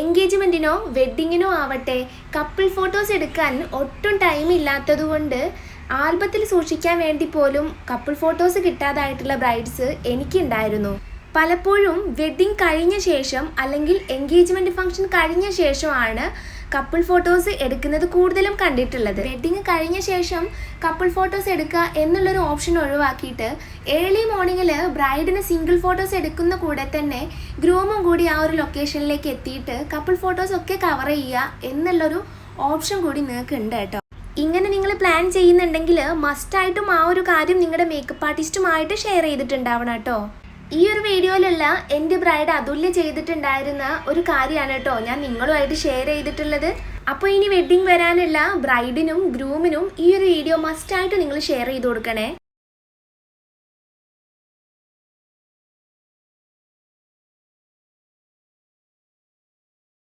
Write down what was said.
എൻഗേജ്മെൻറ്റിനോ വെഡ്ഡിങ്ങിനോ ആവട്ടെ couple photos എടുക്കാൻ ഒട്ടും ടൈം ഇല്ലാത്തതുകൊണ്ട് ആൽബത്തിൽ സൂക്ഷിക്കാൻ വേണ്ടി പോലും കപ്പിൾ ഫോട്ടോസ് കിട്ടാതായിട്ടുള്ള ബ്രൈഡ്സ് എനിക്കുണ്ടായിരുന്നു. പലപ്പോഴും വെഡ്ഡിങ് കഴിഞ്ഞ ശേഷം അല്ലെങ്കിൽ എൻഗേജ്മെൻറ്റ് ഫംഗ്ഷൻ കഴിഞ്ഞ ശേഷമാണ് കപ്പിൾ ഫോട്ടോസ് എടുക്കുന്നത് കൂടുതലും കണ്ടിട്ടുള്ളത്. വെഡ്ഡിങ് കഴിഞ്ഞ ശേഷം കപ്പിൾ ഫോട്ടോസ് എടുക്കുക എന്നുള്ളൊരു ഓപ്ഷൻ ഒഴിവാക്കിയിട്ട് ഏർലി മോർണിംഗിൽ ബ്രൈഡിന് സിംഗിൾ ഫോട്ടോസ് എടുക്കുന്ന കൂടെ തന്നെ ഗ്രൂമും കൂടി ആ ഒരു ലൊക്കേഷനിലേക്ക് എത്തിയിട്ട് കപ്പിൾ ഫോട്ടോസ് ഒക്കെ കവർ ചെയ്യുക എന്നുള്ളൊരു ഓപ്ഷൻ കൂടി നിങ്ങൾക്ക് ഉണ്ട് കേട്ടോ. ഇങ്ങനെ നിങ്ങൾ പ്ലാൻ ചെയ്യുന്നുണ്ടെങ്കിൽ മസ്റ്റായിട്ടും ആ ഒരു കാര്യം നിങ്ങളുടെ മേക്കപ്പ് ആർട്ടിസ്റ്റുമായിട്ട് ഷെയർ ചെയ്തിട്ടുണ്ടാവണം കേട്ടോ. ഈ ഒരു വീഡിയോയിലുള്ള എൻ്റെ ബ്രൈഡ് അതുല്യ ചെയ്തിട്ടുണ്ടായിരുന്ന ഒരു കാര്യമാണ് കേട്ടോ ഞാൻ നിങ്ങളുമായിട്ട് ഷെയർ ചെയ്തിട്ടുള്ളത്. അപ്പോൾ ഇനി വെഡ്ഡിങ് വരാനുള്ള ബ്രൈഡിനും ഗ്രൂമിനും ഈ ഒരു വീഡിയോ മസ്റ്റായിട്ട് നിങ്ങൾ ഷെയർ ചെയ്ത് കൊടുക്കണേ.